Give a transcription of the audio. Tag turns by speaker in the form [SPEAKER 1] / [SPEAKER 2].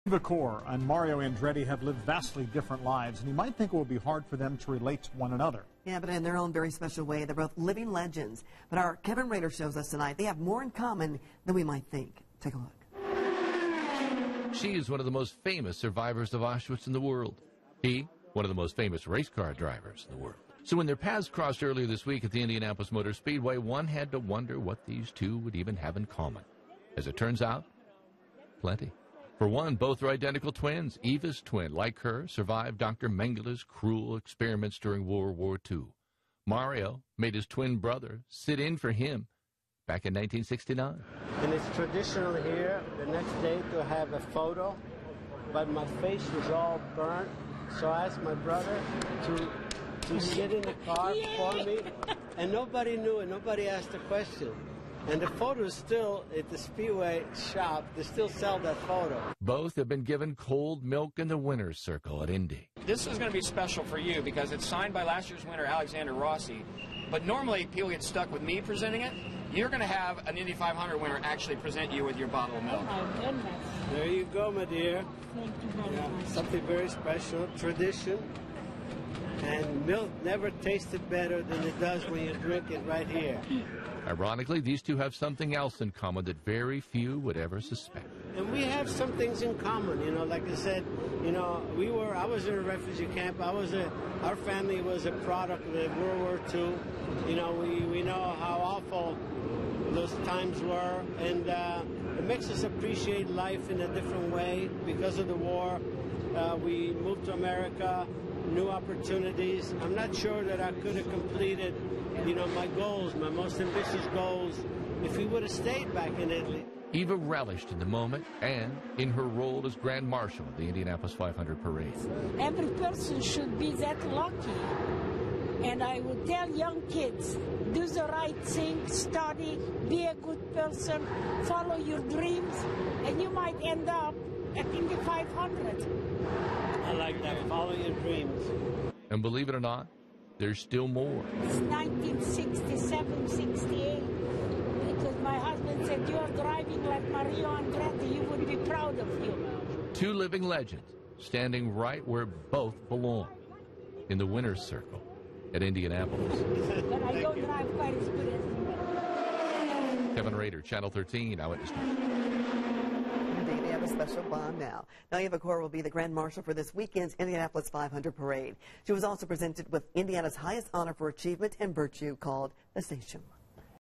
[SPEAKER 1] The Core and Mario Andretti have lived vastly different lives, and you might think it would be hard for them to relate to one another.
[SPEAKER 2] Yeah, but in their own very special way, they're both living legends. But our Kevin Rader shows us tonight they have more in common than we might think. Take a look.
[SPEAKER 3] She is one of the most famous survivors of Auschwitz in the world. He, one of the most famous race car drivers in the world. So when their paths crossed earlier this week at the Indianapolis Motor Speedway, one had to wonder what these two would even have in common. As it turns out, plenty. For one, both are identical twins. Eva's twin, like her, survived Dr. Mengele's cruel experiments during World War II. Mario made his twin brother sit in for him back in 1969.
[SPEAKER 4] And it's traditional here the next day to have a photo, but my face was all burnt, so I asked my brother to sit in the car for me, and nobody knew it, nobody asked a question. And the photo is still at the Speedway shop. They still sell that photo.
[SPEAKER 3] Both have been given cold milk in the winner's circle at Indy.
[SPEAKER 5] This is going to be special for you because it's signed by last year's winner, Alexander Rossi. But normally people get stuck with me presenting it. You're going to have an Indy 500 winner actually present you with your bottle of milk.
[SPEAKER 6] Oh, my goodness.
[SPEAKER 4] There you go, my dear.
[SPEAKER 6] Thank you very much.
[SPEAKER 4] Something very special, tradition. And milk never tasted better than it does when you drink it right here.
[SPEAKER 3] Ironically, these two have something else in common that very few would ever suspect.
[SPEAKER 4] And we have some things in common, you know, like I said, you know, I was in a refugee camp. Our family was a product of World War II. You know, we know how awful those times were, and it makes us appreciate life in a different way because of the war. We moved to America, new opportunities. I'm not sure that I could have completed, you know, my goals, my most ambitious goals, if we would have stayed back in Italy.
[SPEAKER 3] Eva relished in the moment and in her role as Grand Marshal of the Indianapolis 500 Parade.
[SPEAKER 6] Every person should be that lucky. And I would tell young kids, do the right thing, study, be a good person, follow your dreams, and you might end up at Indy 500.
[SPEAKER 4] I like that, follow your dreams.
[SPEAKER 3] And believe it or not, there's still more.
[SPEAKER 6] It's 1967, 68, because my husband said, you're driving like Mario Andretti, you would be proud of you.
[SPEAKER 3] Two living legends standing right where both belong, in the winner's circle at Indianapolis.
[SPEAKER 6] But I don't drive quite as good as him.
[SPEAKER 3] Kevin Rader, Channel 13, Eyewitness News.
[SPEAKER 2] They have a special bond now. Now, Eva Core will be the Grand Marshal for this weekend's Indianapolis 500 Parade. She was also presented with Indiana's highest honor for achievement and virtue called the Station.